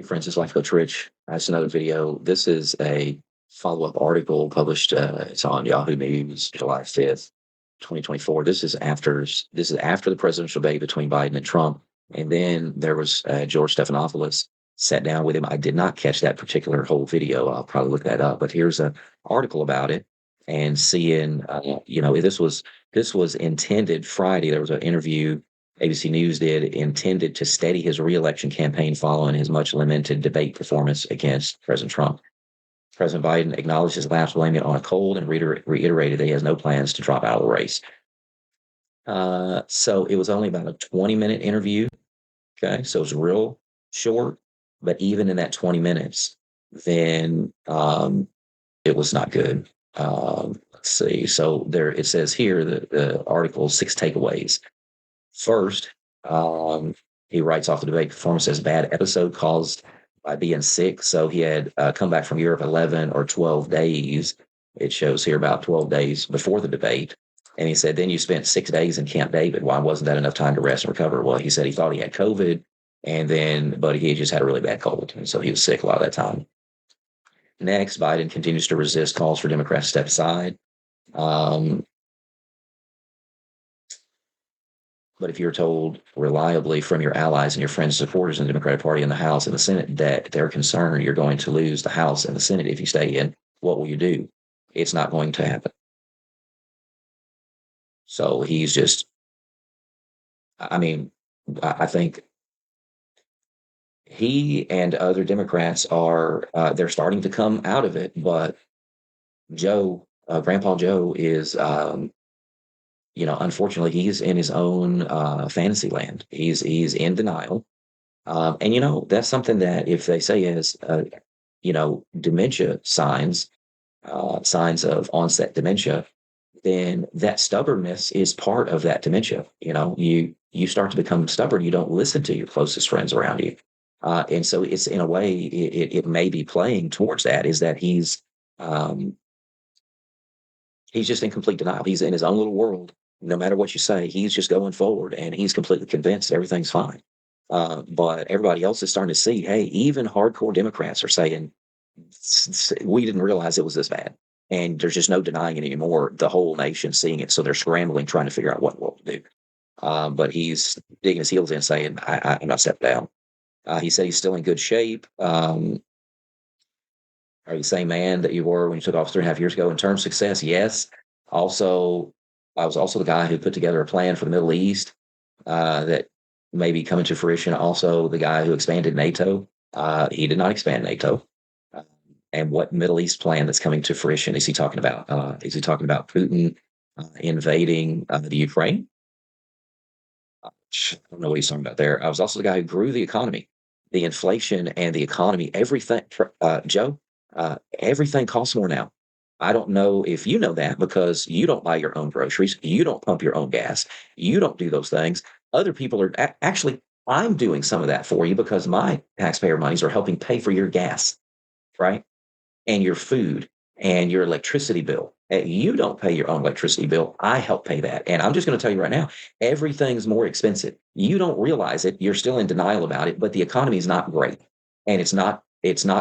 friends, it's Life Coach Rich. That's another video. This is a follow-up article published. It's on Yahoo News, July 5th, 2024. This is after the presidential debate between Biden and Trump, and then there was George Stephanopoulos sat down with him. I did not catch that particular whole video. I'll probably look that up. But here's an article about it, and seeing, this was intended Friday. There was an interview ABC News did, intended to steady his reelection campaign following his much lamented debate performance against President Trump. President Biden acknowledged his lapse, blaming it on a cold, and reiterated that he has no plans to drop out of the race. So it was only about a 20-minute interview. Okay, so it was real short, but even in that 20 minutes, then it was not good. Let's see. So there it says here, the article, 6 takeaways. First, he writes off the debate performance as bad episode caused by being sick. So he had come back from Europe 11 or 12 days. It shows here about 12 days before the debate. And he said, then you spent 6 days in Camp David. Why wasn't that enough time to rest and recover? Well, he said he thought he had COVID, but he just had a really bad cold. And so he was sick a lot of that time. Next, Biden continues to resist calls for Democrats to step aside. But if you're told reliably from your allies and your friends and supporters in the Democratic Party in the House and the Senate that they're concerned you're going to lose the House and the Senate if you stay in, what will you do? It's not going to happen. So he's just, I think he and other Democrats are, they're starting to come out of it, but Grandpa Joe is, unfortunately, he's in his own fantasy land. He's in denial. And that's something that if they say is, dementia signs of onset dementia, then that stubbornness is part of that dementia. You start to become stubborn. You don't listen to your closest friends around you. And so it's, in a way, it may be playing towards that, is that he's just in complete denial. He's in his own little world. No matter what you say, he's just going forward, and he's completely convinced everything's fine. But everybody else is starting to see, hey, even hardcore Democrats are saying, we didn't realize it was this bad. And there's just no denying it anymore. The whole nation's seeing it. So they're scrambling, trying to figure out what to do. But he's digging his heels in, saying, I'm not stepping down. He said he's still in good shape. Are you the same man that you were when you took office 3.5 years ago in terms of success? Yes. Also, I was also the guy who put together a plan for the Middle East that may be coming to fruition. Also, the guy who expanded NATO. He did not expand NATO. And what Middle East plan that's coming to fruition is he talking about? Is he talking about Putin invading the Ukraine? I don't know what he's talking about there. I was also the guy who grew the economy, the inflation and the economy, everything. Joe, everything costs more now. I don't know if you know that, because you don't buy your own groceries. You don't pump your own gas. You don't do those things. Other people are actually, I'm doing some of that for you because my taxpayer monies are helping pay for your gas, right? And your food and your electricity bill. You don't pay your own electricity bill. I help pay that. And I'm just going to tell you right now, everything's more expensive. You don't realize it. You're still in denial about it, but the economy is not great. And it's not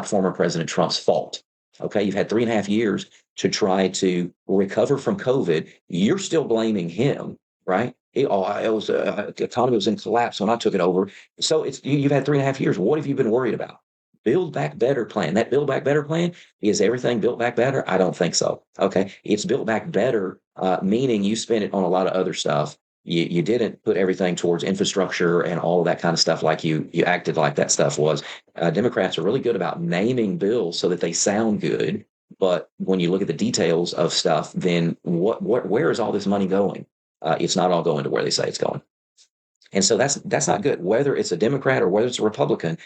former President Trump's fault. Okay. You've had 3.5 years to try to recover from COVID. You're still blaming him, right? The economy was in collapse when I took it over. So you've had 3.5 years. What have you been worried about? Build Back Better plan. That Build Back Better plan, is everything built back better? I don't think so. Okay. It's built back better, meaning you spent it on a lot of other stuff. You didn't put everything towards infrastructure and all of that kind of stuff like you acted like that stuff was. Democrats are really good about naming bills so that they sound good. But when you look at the details of stuff, then where is all this money going? It's not all going to where they say it's going. And so that's not good. Whether it's a Democrat or whether it's a Republican,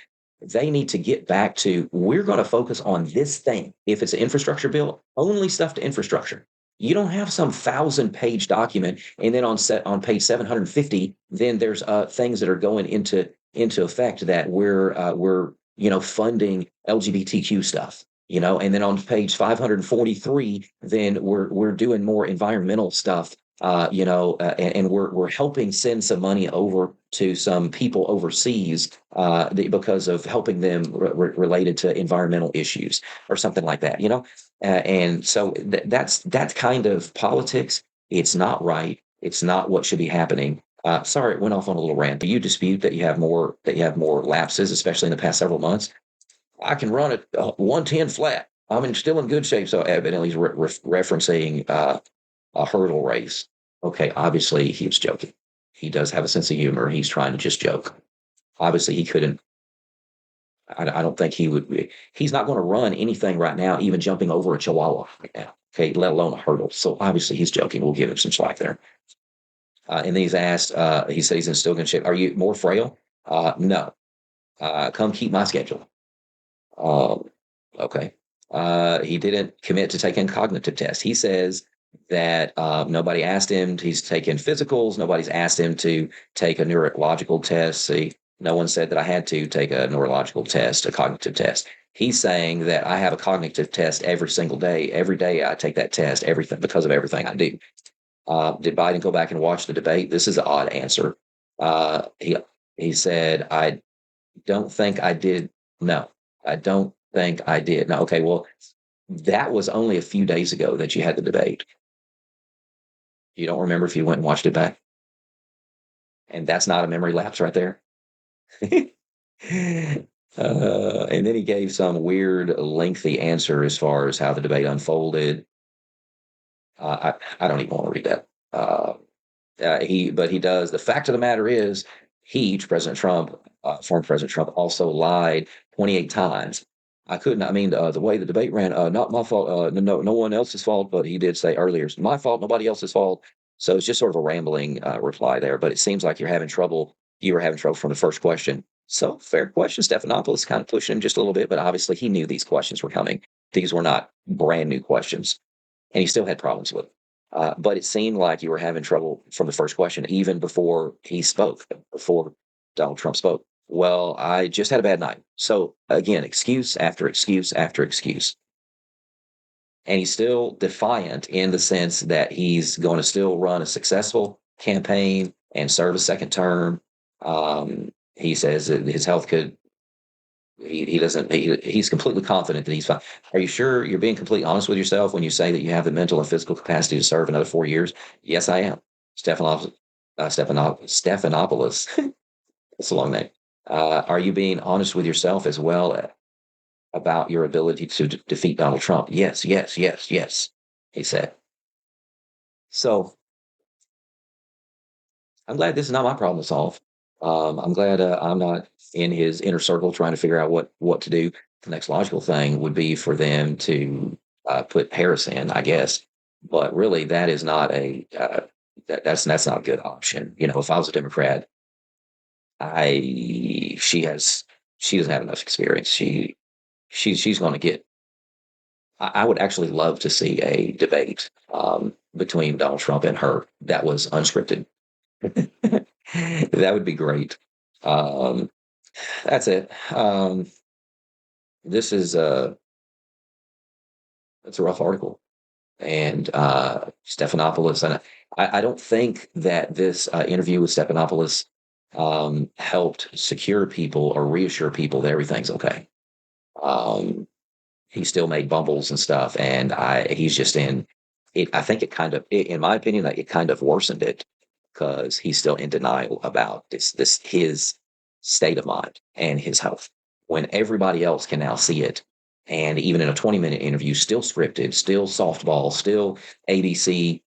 they need to get back to, we're going to focus on this thing. If it's an infrastructure bill, only stuff to infrastructure. You don't have some 1,000-page document, and then on page 750, then there's things that are going into effect that we're funding LGBTQ stuff, and then on page 543, then we're doing more environmental stuff, and we're helping send some money over to some people overseas because of helping them related to environmental issues or something like that, you know? And so that's kind of politics. It's not right. It's not what should be happening. Sorry, it went off on a little rant. Do you dispute that you have more lapses, especially in the past several months? I can run at 110 flat. Still in good shape. So evidently he's referencing a hurdle race. Okay, obviously he was joking. He does have a sense of humor. He's trying to just joke. Obviously he couldn't. I don't think he would be. He's not going to run anything right now, even jumping over a chihuahua right now. Okay, let alone a hurdle. So obviously he's joking. We'll give him some slack there. And then he's asked. He said he's in still good shape. Are you more frail? No. Come keep my schedule. Um, okay. He didn't commit to taking cognitive tests. He says that nobody asked him. He's taken physicals. Nobody's asked him to take a neurological test. See, no one said that I had to take a neurological test, a cognitive test. He's saying that I have a cognitive test every single day. Every day I take that test, everything because of everything I do. Did Biden go back and watch the debate? This is an odd answer. He said, I don't think I did. No, I don't think I did. No, okay, well, that was only a few days ago that you had the debate. You don't remember if you went and watched it back? And that's not a memory lapse right there. And then he gave some weird, lengthy answer as far as how the debate unfolded. I don't even want to read that. But he does. The fact of the matter is, President Trump, former President Trump, also lied 28 times. I couldn't. I mean, the way the debate ran, not my fault. No one else's fault. But he did say earlier, it's my fault, nobody else's fault. So it's just sort of a rambling reply there. But it seems like you're having trouble. You were having trouble from the first question. So fair question. Stephanopoulos kind of pushing him just a little bit, but obviously he knew these questions were coming. These were not brand new questions, and he still had problems with them. But it seemed like you were having trouble from the first question, even before he spoke, before Donald Trump spoke. Well, I just had a bad night. So again, excuse after excuse after excuse. And he's still defiant in the sense that he's going to still run a successful campaign and serve a second term. He says that his health could. He doesn't. He's completely confident that he's fine. Are you sure you're being completely honest with yourself when you say that you have the mental and physical capacity to serve another 4 years? Yes, I am. Stephanopoulos. That's a long name. Are you being honest with yourself as well about your ability to defeat Donald Trump? Yes, yes, yes, yes, he said. So I'm glad this is not my problem to solve. I'm glad I'm not in his inner circle trying to figure out what to do. The next logical thing would be for them to put Harris in, I guess. But really, that is not that's not a good option. You know, if I was a Democrat, I she doesn't have enough experience. She's going to get. I would actually love to see a debate between Donald Trump and her that was unscripted. That would be great. Um, that's it. This is it's a rough article, and Stephanopoulos, and I don't think that this interview with Stephanopoulos helped secure people or reassure people that everything's okay. Um, he still made bumbles and stuff, and he's just in it. I think it kind of, in my opinion, like, it kind of worsened it because he's still in denial about this his state of mind and his health when everybody else can now see it. And even in a 20-minute interview, still scripted, still softball, still ABC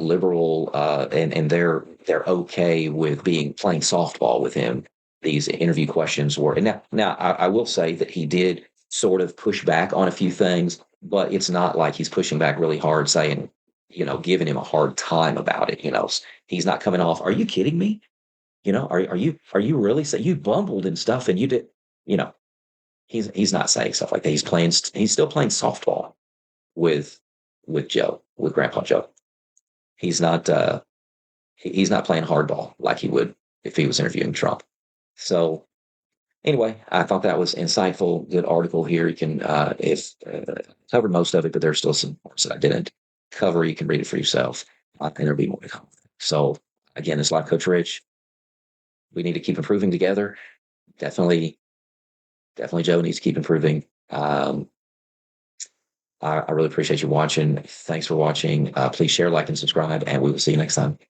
liberal, and they're okay with being playing softball with him. These interview questions were, and now I will say that he did sort of push back on a few things, but it's not like he's pushing back really hard, saying, giving him a hard time about it. He's not coming off. Are you kidding me? Are you really saying you bumbled and stuff and you did? You know, he's not saying stuff like that. He's still playing softball with Joe, with Grandpa Joe. He's not he's not playing hardball like he would if he was interviewing Trump. So anyway, I thought that was insightful. Good article here. You can if covered most of it, but there's still some parts that I didn't cover. You can read it for yourself, and there'll be more to come. So again, it's Life Coach Rich. We need to keep improving together. Definitely, definitely, Joe needs to keep improving. I really appreciate you watching. Thanks for watching. Please share, like, and subscribe, and we will see you next time.